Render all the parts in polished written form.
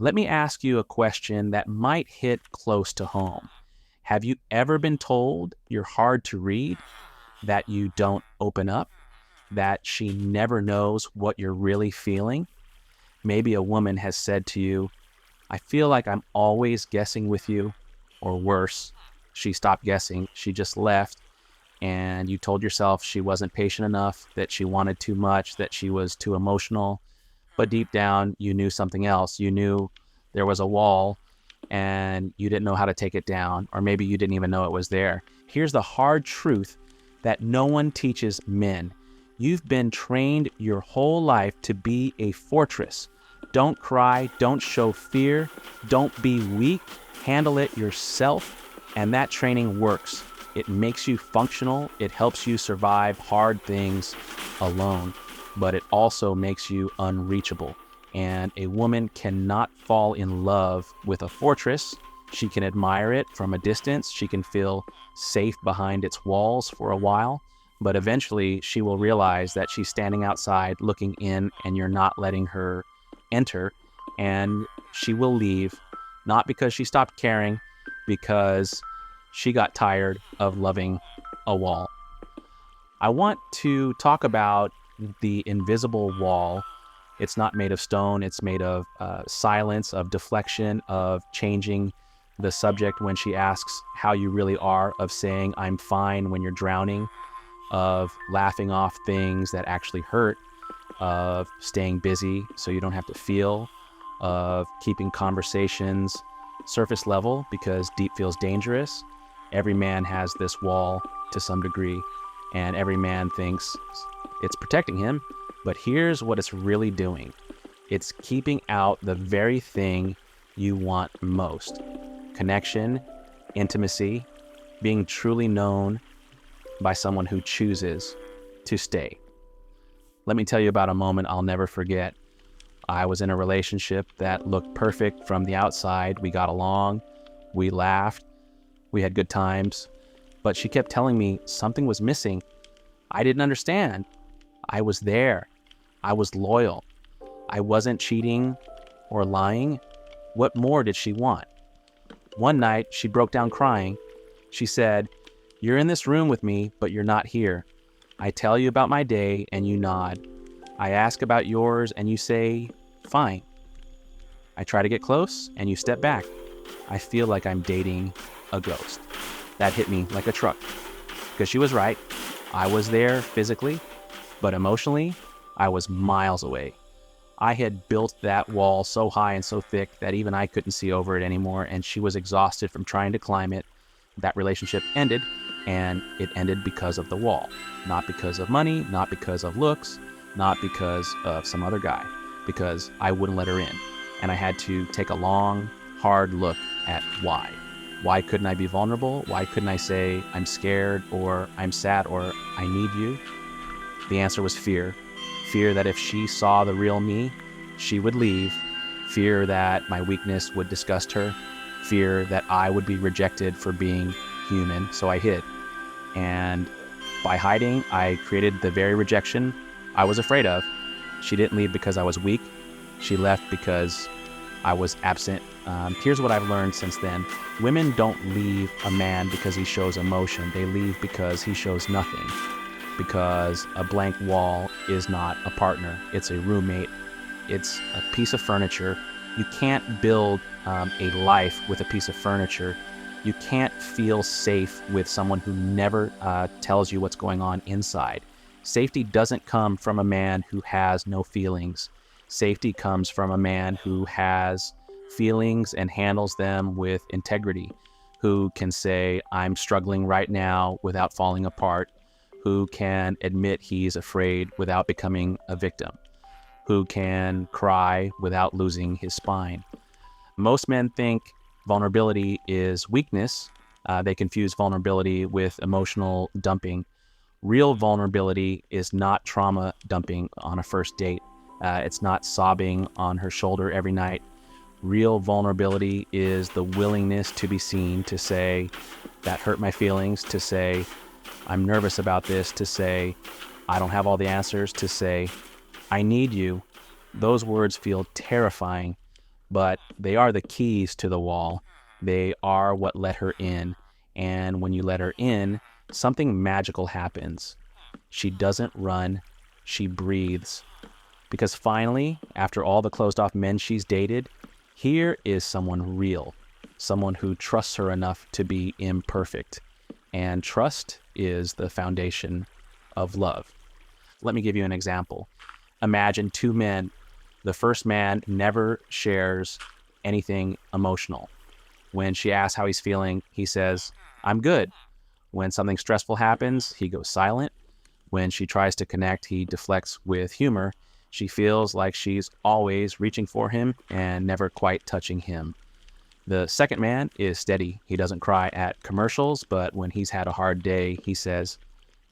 Let me ask you a question that might hit close to home. Have you ever been told you're hard to read, that you don't open up, that she never knows what you're really feeling? Maybe a woman has said to you, I feel like I'm always guessing with you, or worse, she stopped guessing, she just left, and you told yourself she wasn't patient enough, that she wanted too much, that she was too emotional, but deep down you knew something else. You knew there was a wall and you didn't know how to take it down, or maybe you didn't even know it was there. Here's the hard truth that no one teaches men. You've been trained your whole life to be a fortress. Don't cry, don't show fear, don't be weak, handle it yourself, and that training works. It makes you functional, it helps you survive hard things alone, but it also makes you unreachable. And a woman cannot fall in love with a fortress. She can admire it from a distance. She can feel safe behind its walls for a while, but eventually she will realize that she's standing outside looking in and you're not letting her enter, and she will leave, not because she stopped caring, because she got tired of loving a wall. I want to talk about the invisible wall. It's not made of stone. It's made of silence, of deflection, of changing the subject when she asks how you really are, of saying, I'm fine when you're drowning, of laughing off things that actually hurt, of staying busy so you don't have to feel, of keeping conversations surface level because deep feels dangerous. Every man has this wall to some degree, and every man thinks it's protecting him, but here's what it's really doing. It's keeping out the very thing you want most: connection, intimacy, being truly known by someone who chooses to stay. Let me tell you about a moment I'll never forget. I was in a relationship that looked perfect from the outside. We got along, we laughed, we had good times, but she kept telling me something was missing. I didn't understand. I was there. I was loyal. I wasn't cheating or lying. What more did she want? One night, she broke down crying. She said, "You're in this room with me, but you're not here. I tell you about my day and you nod. I ask about yours and you say, fine. I try to get close and you step back. I feel like I'm dating a ghost." That hit me like a truck, because she was right. I was there physically, but emotionally, I was miles away. I had built that wall so high and so thick that even I couldn't see over it anymore, and she was exhausted from trying to climb it. That relationship ended, and it ended because of the wall. Not because of money, not because of looks, not because of some other guy, because I wouldn't let her in. And I had to take a long, hard look at why. Why couldn't I be vulnerable? Why couldn't I say, I'm scared, or I'm sad, or I need you? The answer was fear. Fear that if she saw the real me, she would leave. Fear that my weakness would disgust her. Fear that I would be rejected for being human. So I hid. And by hiding, I created the very rejection I was afraid of. She didn't leave because I was weak. She left because I was absent. Here's what I've learned since then. Women don't leave a man because he shows emotion. They leave because he shows nothing. Because a blank wall is not a partner. It's a roommate. It's a piece of furniture. You can't build a life with a piece of furniture. You can't feel safe with someone who never tells you what's going on inside. Safety doesn't come from a man who has no feelings. Safety comes from a man who has feelings and handles them with integrity, who can say, I'm struggling right now without falling apart, who can admit he's afraid without becoming a victim, who can cry without losing his spine. Most men think vulnerability is weakness. They confuse vulnerability with emotional dumping. Real vulnerability is not trauma dumping on a first date. It's not sobbing on her shoulder every night. Real vulnerability is the willingness to be seen, to say, that hurt my feelings, to say, I'm nervous about this, to say, I don't have all the answers, to say, I need you. Those words feel terrifying, but they are the keys to the wall. They are what let her in. And when you let her in, something magical happens. She doesn't run, she breathes. Because finally, after all the closed off men she's dated, here is someone real, someone who trusts her enough to be imperfect. And trust is the foundation of love. Let me give you an example. Imagine two men. The first man never shares anything emotional. When she asks how he's feeling, he says, "I'm good." When something stressful happens, he goes silent. When she tries to connect, he deflects with humor. She feels like she's always reaching for him and never quite touching him. The second man is steady. He doesn't cry at commercials, but when he's had a hard day, he says,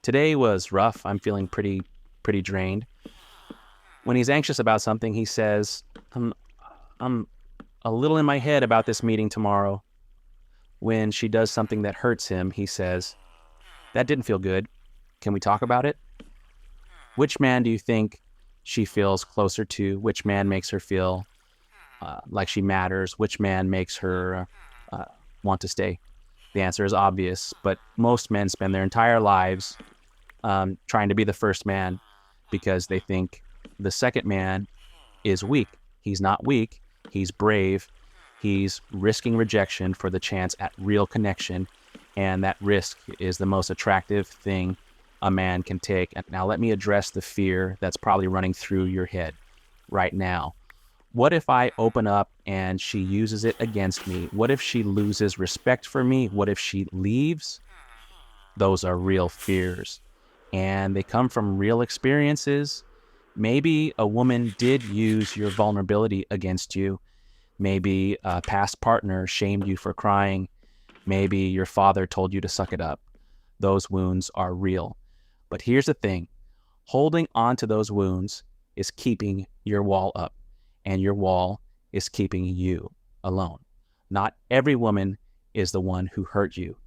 "Today was rough. I'm feeling pretty drained." When he's anxious about something, he says, I'm a little in my head about this meeting tomorrow." When she does something that hurts him, he says, "That didn't feel good. Can we talk about it?" Which man do you think she feels closer to? Which man makes her feel like she matters? Which man makes her want to stay? The answer is obvious, but most men spend their entire lives trying to be the first man because they think the second man is weak. He's not weak. He's brave. He's risking rejection for the chance at real connection. And that risk is the most attractive thing a man can take. And now let me address the fear that's probably running through your head right now. What if I open up and she uses it against me? What if she loses respect for me? What if she leaves? Those are real fears, and they come from real experiences. Maybe a woman did use your vulnerability against you. Maybe a past partner shamed you for crying. Maybe your father told you to suck it up. Those wounds are real. But here's the thing. Holding on to those wounds is keeping your wall up, and your wall is keeping you alone. Not every woman is the one who hurt you.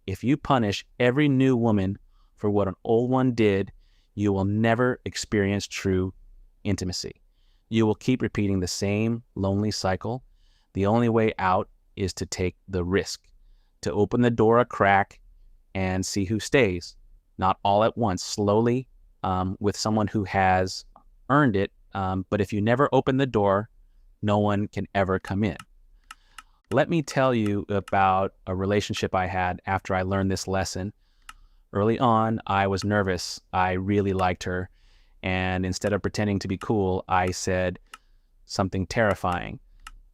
If you punish every new woman for what an old one did, you will never experience true intimacy. You will keep repeating the same lonely cycle. The only way out is to take the risk, to open the door a crack and see who stays. Not all at once, slowly, with someone who has earned it. But if you never open the door, no one can ever come in. Let me tell you about a relationship I had after I learned this lesson. Early on, I was nervous. I really liked her. And instead of pretending to be cool, I said something terrifying.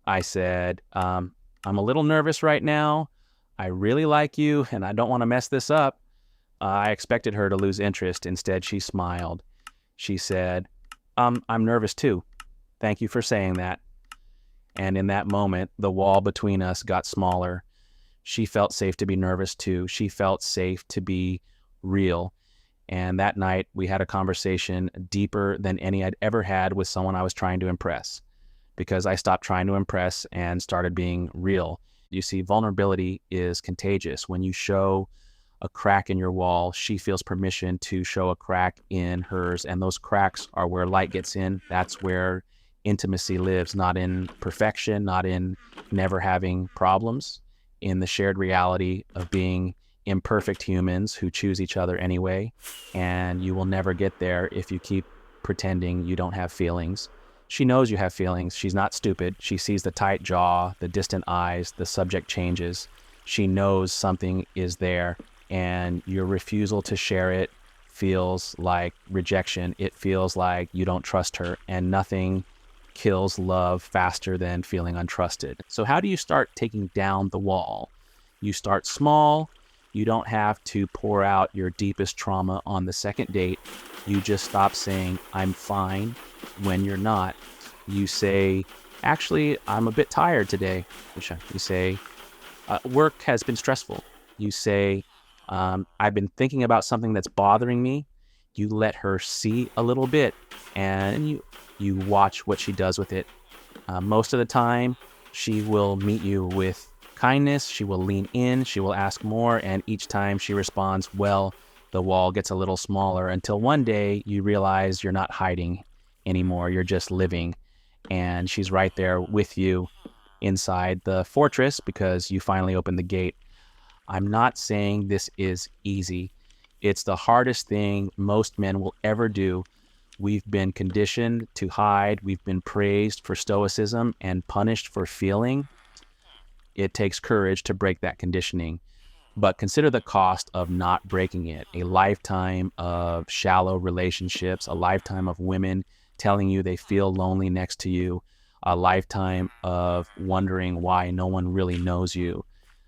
I said, I'm a little nervous right now. I really like you, and I don't want to mess this up. I expected her to lose interest. Instead, she smiled. She said, I'm nervous too. Thank you for saying that. And in that moment, the wall between us got smaller. She felt safe to be nervous too. She felt safe to be real. And that night, we had a conversation deeper than any I'd ever had with someone I was trying to impress, because I stopped trying to impress and started being real. You see, vulnerability is contagious. When you show a crack in your wall, she feels permission to show a crack in hers. And those cracks are where light gets in. That's where intimacy lives, not in perfection, not in never having problems, in the shared reality of being imperfect humans who choose each other anyway. And you will never get there if you keep pretending you don't have feelings. She knows you have feelings. She's not stupid. She sees the tight jaw, the distant eyes, the subject changes. She knows something is there, and your refusal to share it feels like rejection. It feels like you don't trust her, and nothing kills love faster than feeling untrusted. So how do you start taking down the wall? You start small. You don't have to pour out your deepest trauma on the second date. You just stop saying, I'm fine, when you're not. You say, actually, I'm a bit tired today. You say, work has been stressful. You say, I've been thinking about something that's bothering me. You let her see a little bit, and you watch what she does with it. Most of the time, she will meet you with kindness. She will lean in. She will ask more. And each time she responds well, the wall gets a little smaller, until one day you realize you're not hiding anymore. You're just living. and she's right there with you inside the fortress because you finally opened the gate. I'm not saying this is easy. It's the hardest thing most men will ever do. We've been conditioned to hide. We've been praised for stoicism and punished for feeling. It takes courage to break that conditioning. But consider the cost of not breaking it. A lifetime of shallow relationships, a lifetime of women telling you they feel lonely next to you, a lifetime of wondering why no one really knows you.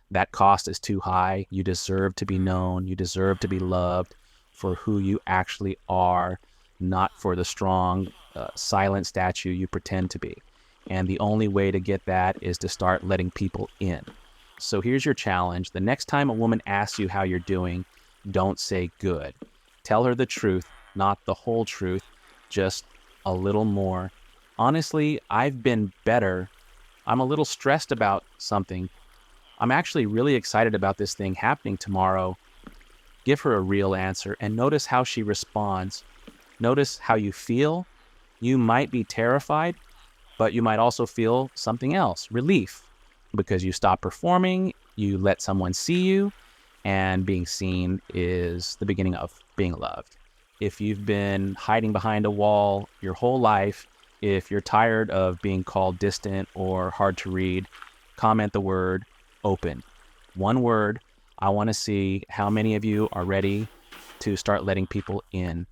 That cost is too high. You deserve to be known. You deserve to be loved for who you actually are, not for the strong, silent statue you pretend to be. And the only way to get that is to start letting people in. So here's your challenge. The next time a woman asks you how you're doing, don't say good. Tell her the truth, not the whole truth, just a little more. Honestly, I've been better. I'm a little stressed about something. I'm actually really excited about this thing happening tomorrow. Give her a real answer and notice how she responds. Notice how you feel. You might be terrified, but you might also feel something else, relief, because you stop performing, you let someone see you, and being seen is the beginning of being loved. If you've been hiding behind a wall your whole life, if you're tired of being called distant or hard to read, comment the word open. One word. I want to see how many of you are ready to start letting people in.